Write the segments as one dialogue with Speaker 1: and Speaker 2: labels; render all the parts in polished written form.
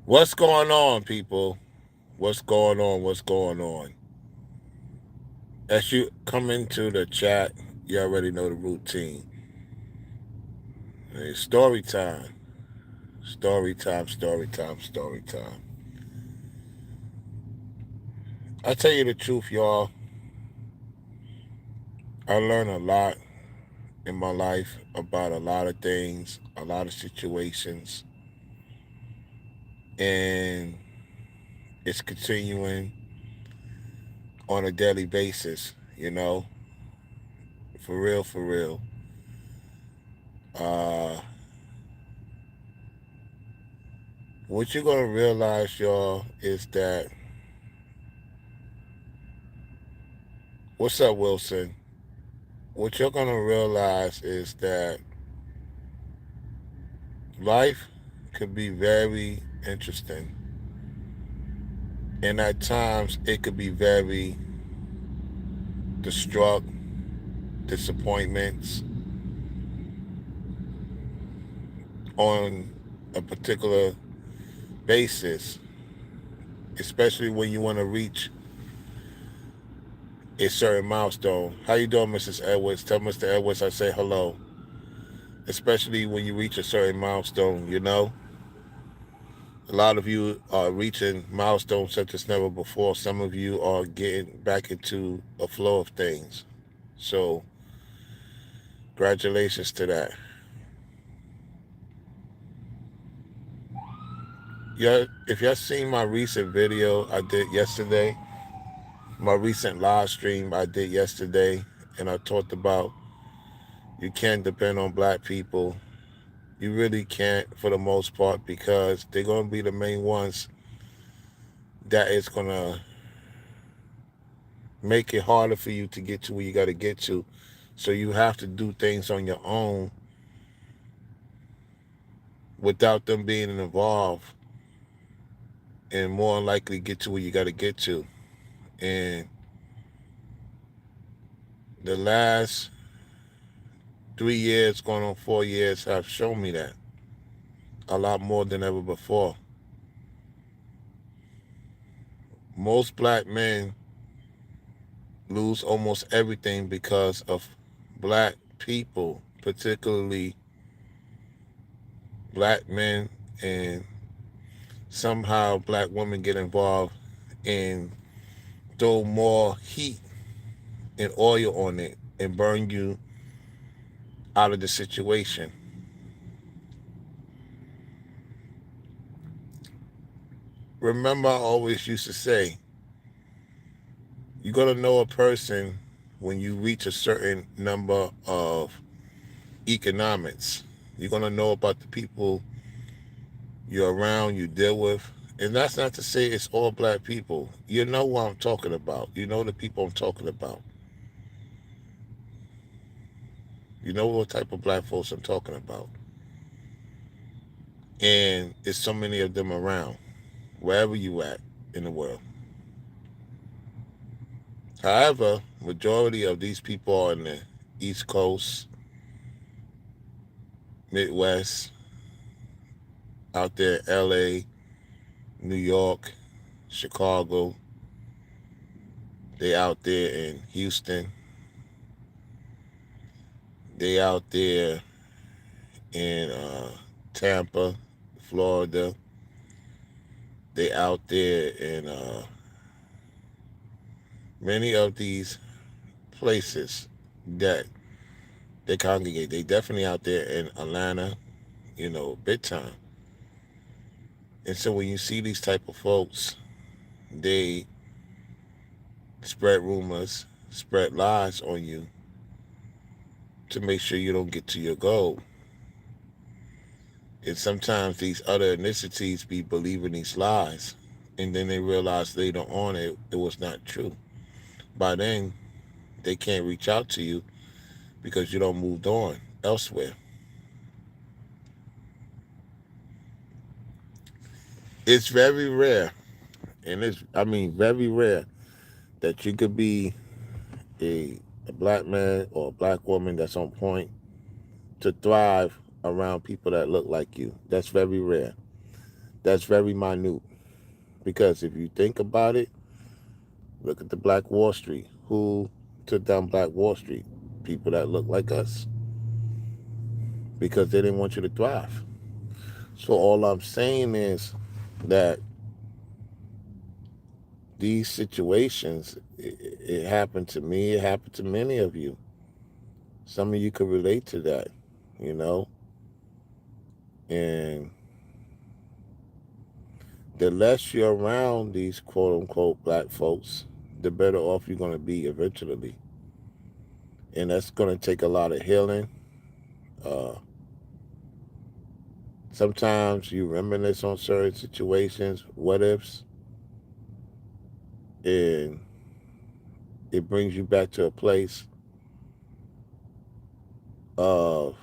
Speaker 1: What's going on, people? What's going on? What's going on? As you come into the chat, you already know the routine. It's story time. Story time, story time, story time. I tell you the truth, y'all. I learn a lot in my life about a lot of things, a lot of situations, and it's continuing on a daily basis, for real, for real. Uh, what you're going to realize, y'all, is that what's up, Wilson? What you're going to realize is that life could be very interesting. And at times, it could be very distraught, disappointments on a particular basis, especially when you want to reach a certain milestone. How you doing, Mrs. Edwards? Tell Mr. Edwards I say hello. Especially when you reach a certain milestone, A lot of you are reaching milestones such as never before. Some of you are getting back into a flow of things. So, congratulations to that. Yeah, if y'all seen my recent video I did yesterday, my recent live stream I did yesterday, and I talked about you can't depend on black people. You really can't for the most part because they're going to be the main ones that is going to make it harder for you to get to where you got to get to. So you have to do things on your own without them being involved and more likely get to where you got to get to. And the last 3 years, going on 4 years, have shown me that a lot more than ever before. Most black men lose almost everything because of black people, particularly black men, and somehow black women get involved and throw more heat and oil on it and burn you out of the situation. Remember, I always used to say, you're going to know a person when you reach a certain number of economics. You're going to know about the people you're around, you deal with. And that's not to say it's all black people. You know what I'm talking about. You know the people I'm talking about. You know what type of black folks I'm talking about. And there's so many of them around, wherever you at in the world. However, majority of these people are in the East Coast, Midwest, out there in LA, New York, Chicago. They out there in Houston. They out there in Tampa, Florida. They out there in many of these places that they congregate. They definitely out there in Atlanta, big time. And so when you see these type of folks, they spread rumors, spread lies on you to make sure you don't get to your goal. And sometimes these other ethnicities be believing these lies, and then they realize later on it was not true. By then, they can't reach out to you because you don't moved on elsewhere. It's very rare, and very rare that you could be a black man or a black woman that's on point to thrive around people that look like you. That's very rare. That's very minute. Because if you think about it, look at the Black Wall Street. Who took down Black Wall Street? People that look like us. Because they didn't want you to thrive. So all I'm saying is that these situations, it happened to me, it happened to many of you. Some of you could relate to that, you know? And the less you're around these quote unquote black folks, the better off you're going to be eventually. And that's going to take a lot of healing. Uh, Sometimes you reminisce on certain situations, what ifs, and it brings you back to a place of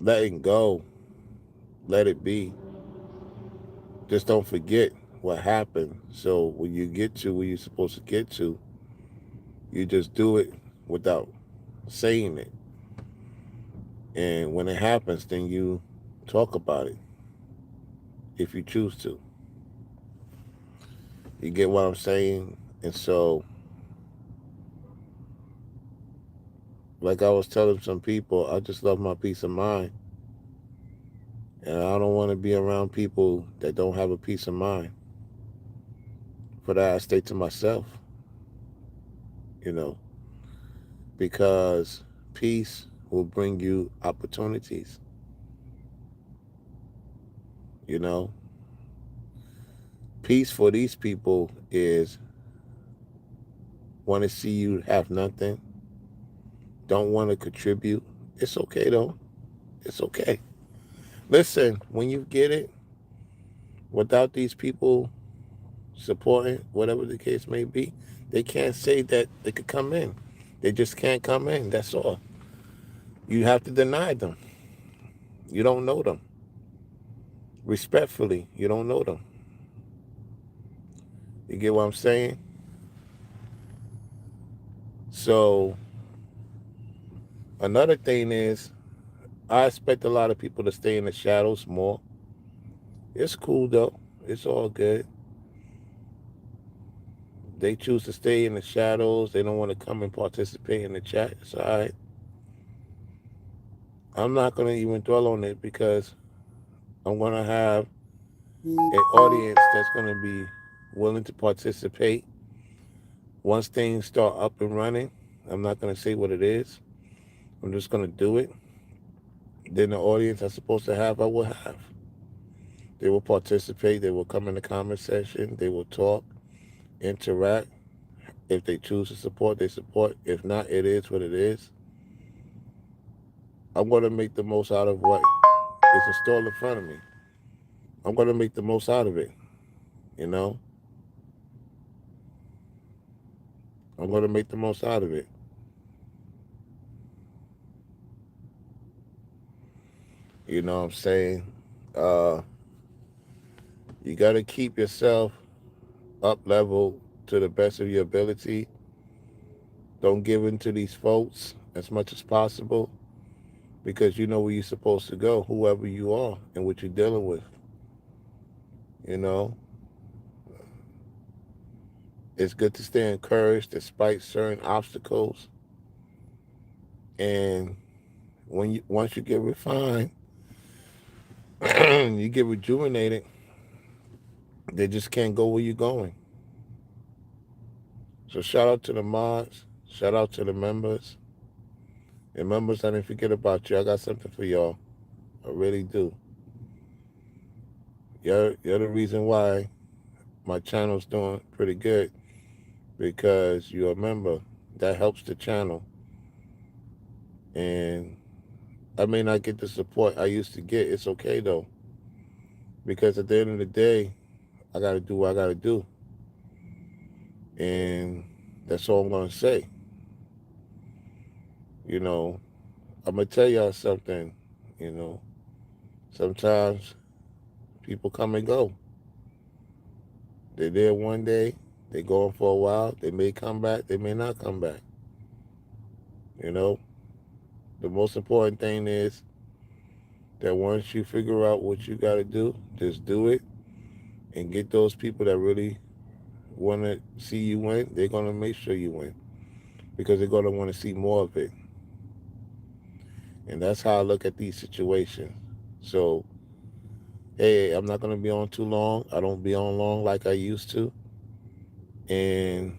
Speaker 1: letting go, let it be. Just don't forget what happened. So when you get to where you're supposed to get to, you just do it without saying it. And when it happens, then you talk about it if you choose to. You get what I'm saying? And so, like I was telling some people, I just love my peace of mind. And I don't want to be around people that don't have a peace of mind. For that, I stay to myself, you know, because peace will bring you opportunities, you know. Peace for these people is want to see you have nothing, don't want to contribute. It's okay, though. It's okay. Listen, when you get it, without these people supporting, whatever the case may be, they can't say that they could come in. They just can't come in. That's all. You have to deny them. You don't know them. Respectfully, you don't know them. You get what I'm saying? So, another thing is, I expect a lot of people to stay in the shadows more. It's cool, though. It's all good. They choose to stay in the shadows. They don't want to come and participate in the chat. It's all right. I'm not going to even dwell on it because I'm going to have an audience that's going to be willing to participate. Once things start up and running, I'm not going to say what it is. I'm just going to do it. Then the audience I'm supposed to have, I will have. They will participate. They will come in the comment section. They will talk, interact. If they choose to support, they support. If not, it is what it is. I'm going to make the most out of what is installed in front of me. I'm going to make the most out of it. You know, I'm going to make the most out of it. You know what I'm saying? Uh, you got to keep yourself up level to the best of your ability. Don't give in to these folks as much as possible because you know where you're supposed to go, whoever you are and what you're dealing with. You know, it's good to stay encouraged despite certain obstacles. And when you once you get refined, you get rejuvenated. They just can't go where you're going. So shout out to the mods. Shout out to the members. And members, I didn't forget about you. I got something for y'all. I really do. You're the reason why my channel's doing pretty good because you're a member. That helps the channel. And I may not get the support I used to get. It's okay though. Because at the end of the day, I gotta do what I gotta do. And that's all I'm gonna say. You know, I'm gonna tell y'all something, you know. Sometimes people come and go. They're there one day, they go on for a while, they may come back, they may not come back. You know? The most important thing is that once you figure out what you got to do, just do it and get those people that really want to see you win. They're going to make sure you win because they're going to want to see more of it. And that's how I look at these situations. So, hey, I'm not going to be on too long. I don't be on long like I used to. And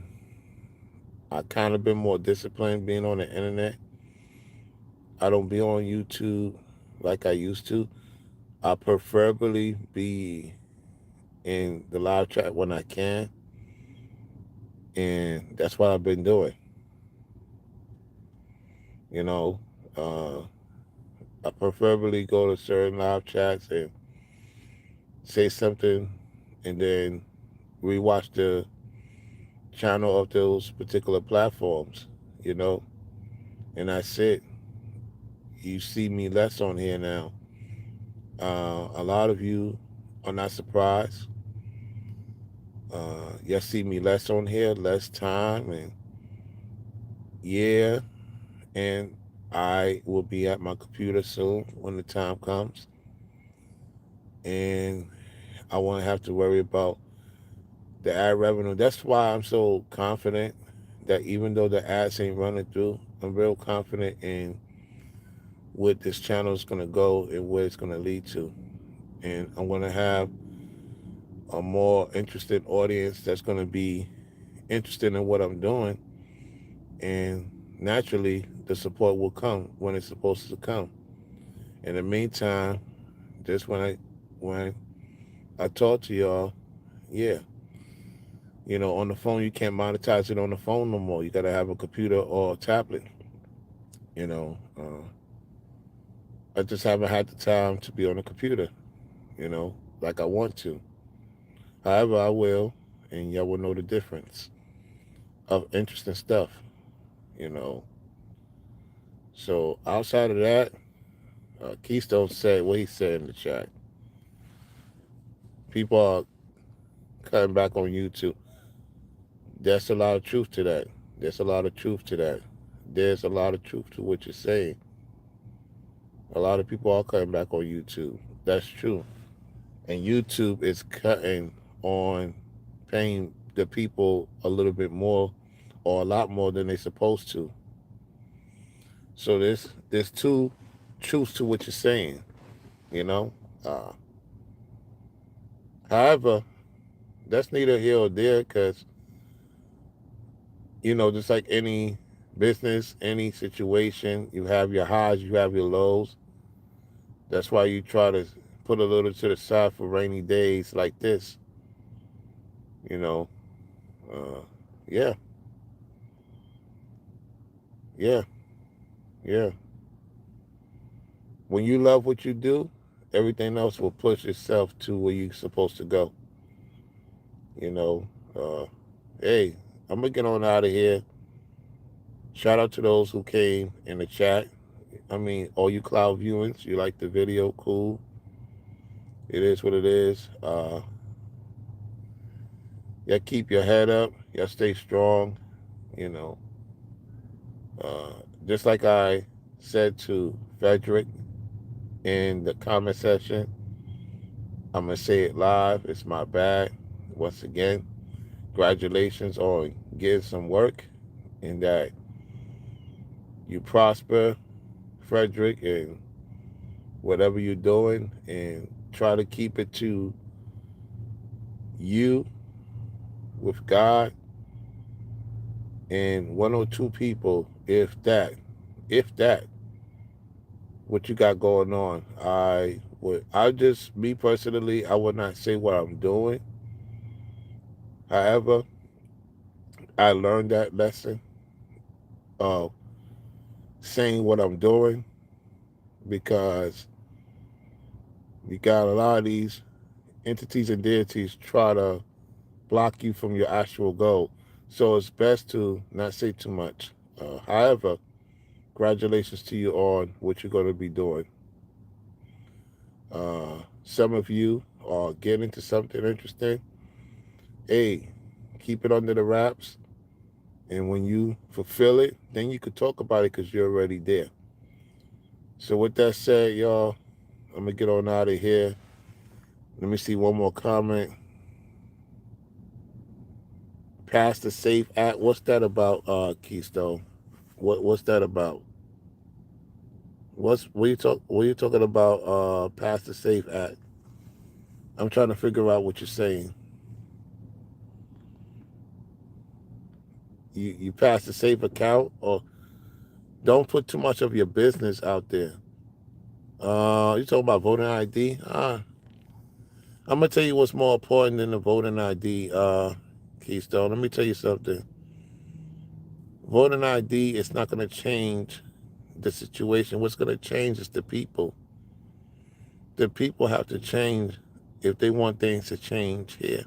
Speaker 1: I kind of been more disciplined being on the internet. I don't be on YouTube like I used to. I preferably be in the live chat when I can, and that's what I've been doing. You know, uh, I preferably go to certain live chats and say something, and then rewatch the channel of those particular platforms. You know, and that's it. You see me less on here now. A lot of you are not surprised. You see me less on here, less time, and yeah, and I will be at my computer soon when the time comes, and I won't have to worry about the ad revenue. That's why I'm so confident that even though the ads ain't running through, I'm real confident in what this channel is going to go and where it's going to lead to. And I'm going to have a more interested audience that's going to be interested in what I'm doing. And naturally, the support will come when it's supposed to come. In the meantime, just when I talk to y'all, yeah, on the phone you can't monetize it on the phone no more. You got to have a computer or a tablet. You know, I just haven't had the time to be on a computer. Like I want to. However, I will, and y'all will know the difference of interesting stuff. You know, so outside of that, Keystone said what he said in the chat. People are cutting back on YouTube. There's a lot of truth to that. There's a lot of truth to that. There's a lot of truth to what you're saying. A lot of people are cutting back on YouTube. That's true. And YouTube is cutting on paying the people a little bit more or a lot more than they're supposed to. So there's two truths to what you're saying, you know. Uh, However, that's neither here or there because, just like any business, any situation, you have your highs, you have your lows. That's why you try to put a little to the side for rainy days like this. You know, uh, yeah, yeah, yeah. When you love what you do, everything else will push itself to where you're supposed to go. You know, uh, hey, I'm gonna get on out of here. Shout out to those who came in the chat. I mean, all you cloud viewings, you like the video, cool. It is what it is. Y'all keep your head up. Y'all stay strong. You know, uh, just like I said to Frederick in the comment section, I'm gonna say it live. It's my bad. Once again, congratulations on getting some work and that you prosper, Frederick, and whatever you're doing, and try to keep it to you with God and one or two people, if that, what you got going on. Me personally, I would not say what I'm doing. However, I learned that lesson of saying what I'm doing because you got a lot of these entities and deities try to block you from your actual goal. So it's best to not say too much. However, congratulations to you on what you're going to be doing. Some of you are getting to something interesting. Hey, keep it under the wraps. And when you fulfill it, then you could talk about it because you're already there. So with that said, y'all, I'm gonna get on out of here. Let me see one more comment. Pass the Safe Act. What's that about, Keystone? What's that about? What are you talking about, Pass the Safe Act? I'm trying to figure out what you're saying. You pass the safe account, or don't put too much of your business out there. You talking about voting ID? I'm gonna tell you what's more important than the voting ID, Keystone. Let me tell you something. Voting ID is not gonna change the situation. What's gonna change is the people. The people have to change if they want things to change here.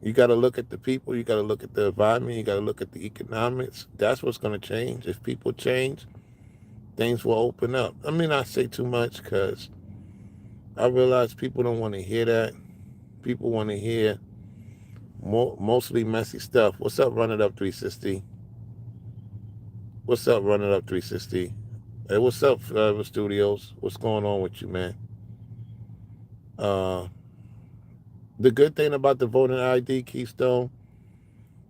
Speaker 1: You got to look at the people. You got to look at the environment. You got to look at the economics. That's what's going to change. If people change, things will open up. I mean, I say too much because I realize people don't want to hear that. People want to hear mostly messy stuff. What's up, Run It Up 360? What's up, Run It Up 360? Hey, what's up, Forever Studios? What's going on with you, man? Uh, the good thing about the voting ID, Keystone,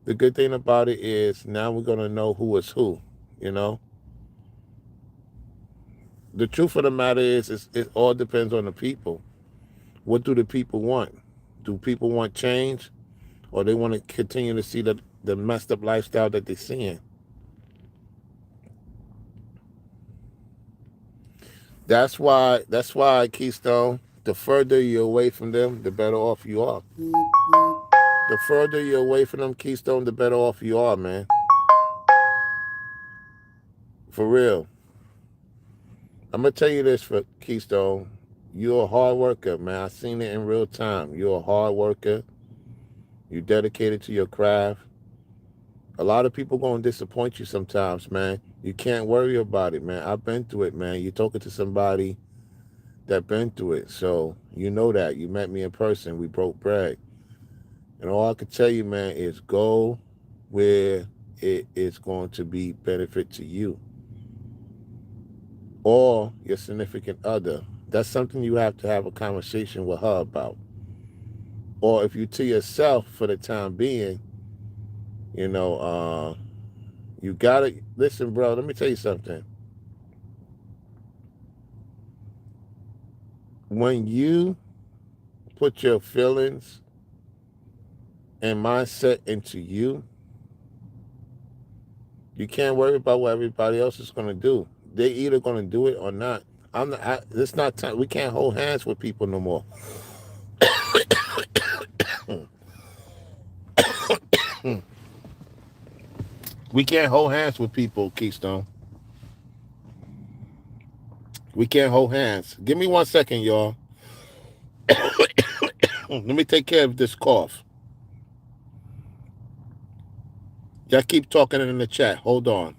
Speaker 1: the good thing about it is now we're going to know who is who, you know? The truth of the matter is it all depends on the people. What do the people want? Do people want change, or they want to continue to see the messed up lifestyle that they're seeing? That's why Keystone, the further you're away from them, the better off you are. The further you're away from them, Keystone, the better off you are, man. For real. I'm gonna tell you this, for Keystone. You're a hard worker, man. I seen it in real time. You're a hard worker. You're dedicated to your craft. A lot of people gonna disappoint you sometimes, man. You can't worry about it, man. I've been through it, man. You're talking to somebody that been through it, so you know that. You met me in person. We broke bread, and all I can tell you, man, is go where it is going to be benefit to you or your significant other. That's something you have to have a conversation with her about. Or if you to yourself for the time being, you know, you gotta listen, bro. Let me tell you something. When you put your feelings and mindset into you, you can't worry about what everybody else is gonna do. They either gonna do it or not. I'm not. It's not time. We can't hold hands with people no more. We can't hold hands with people, Keystone. We can't hold hands. Give me 1 second, y'all. Let me take care of this cough. Y'all keep talking in the chat. Hold on.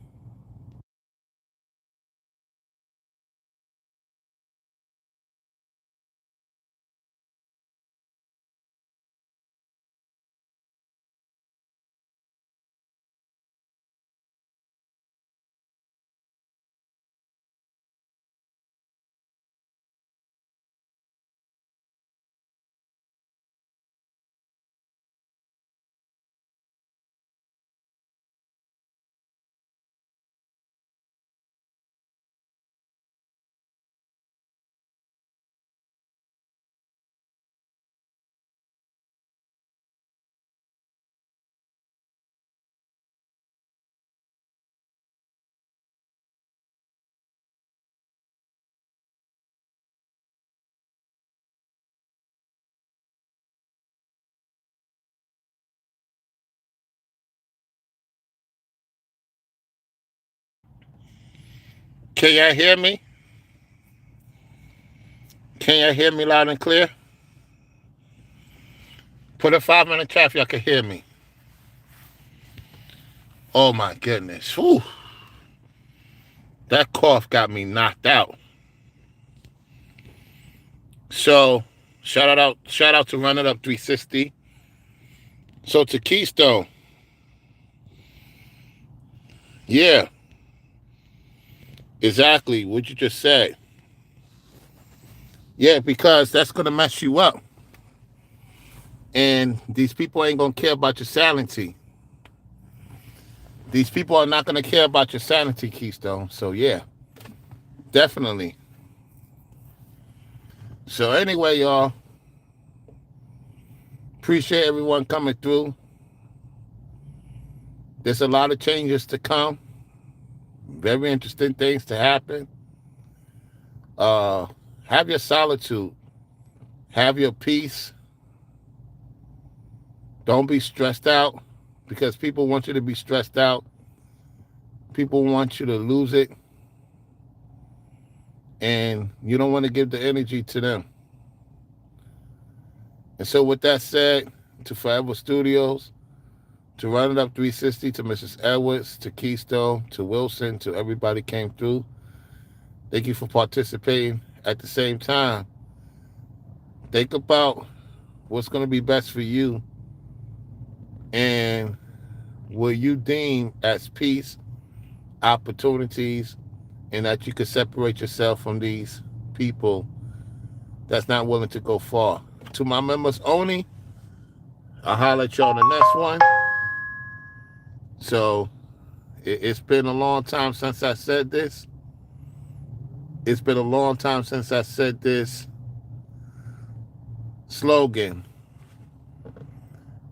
Speaker 1: Can y'all hear me? Can y'all hear me loud and clear? Put a 5 minute chat if y'all can hear me. Oh my goodness. Whew. That cough got me knocked out. So shout out to Run It Up 360. So to Keystone. Yeah, exactly what you just said. Yeah, because that's gonna mess you up, and these people ain't gonna care about your sanity. These people are not gonna care about your sanity, Keystone. So yeah, definitely. So anyway, y'all, appreciate everyone coming through. There's a lot of changes to come. Very interesting things to happen. Uh, have your solitude. Have your peace. Don't be stressed out because people want you to be stressed out. People want you to lose it, and you don't want to give the energy to them. And so, with that said, to Forever Studios, to Run It Up 360, to Mrs. Edwards, to Keystone, to Wilson, to everybody came through. Thank you for participating. At the same time, think about what's going to be best for you and will you deem as peace, opportunities, and that you could separate yourself from these people that's not willing to go far. To my members only, I'll holler at y'all on the next one. So it's been a long time since I said this. It's been a long time since I said this slogan.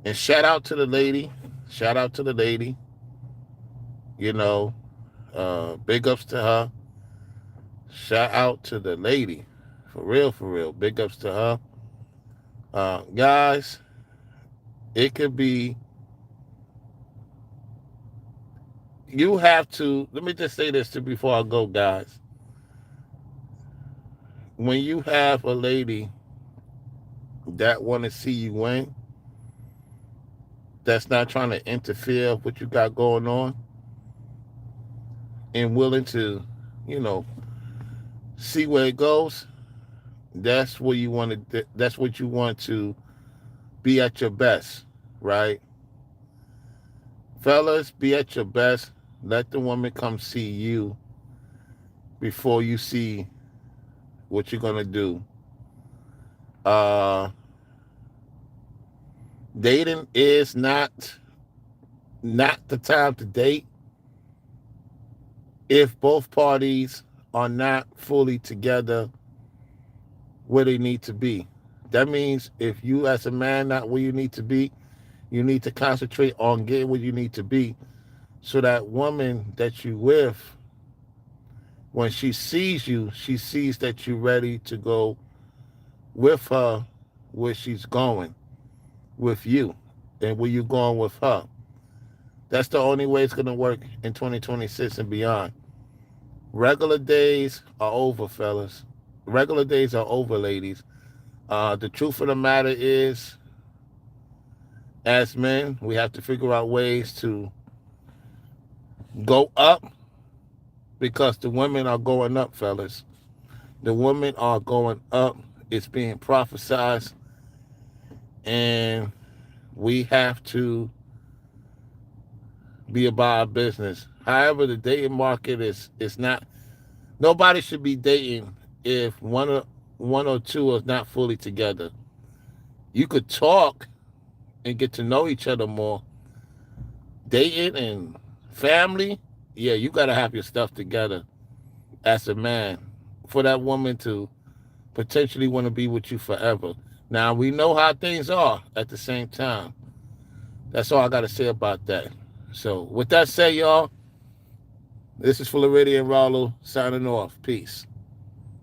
Speaker 1: And shout out to the lady. Shout out to the lady. You know, big ups to her. Shout out to the lady. For real, for real. Big ups to her. Guys, it could be, you have to, let me just say this before I go, guys. When you have a lady that want to see you win, that's not trying to interfere with what you got going on, and willing to, you know, see where it goes, that's where you want to, that's what you want to be at your best, right? Fellas, be at your best. Let the woman come see you before you see what you're gonna do. Uh Dating is not the time to date if both parties are not fully together where they need to be. That means if you as a man not where you need to be, you need to concentrate on getting where you need to be so that woman that you with, when she sees you, she sees that you're ready to go with her where she's going with you and where you're going with her. That's the only way it's going to work in 2026 and beyond. Regular days are over, fellas. Regular days are over, ladies. The truth of the matter is, as men, we have to figure out ways to go up because the women are going up, fellas. The women are going up. It's being prophesied, and we have to be about our business. However, the dating market is not. Nobody should be dating if one or two are not fully together. You could talk and get to know each other more. Dating and family, yeah, you gotta have your stuff together as a man for that woman to potentially want to be with you forever. Now we know how things are at the same time. That's all I gotta say about that. So with that said, y'all, this is Floridian Ralo signing off. Peace.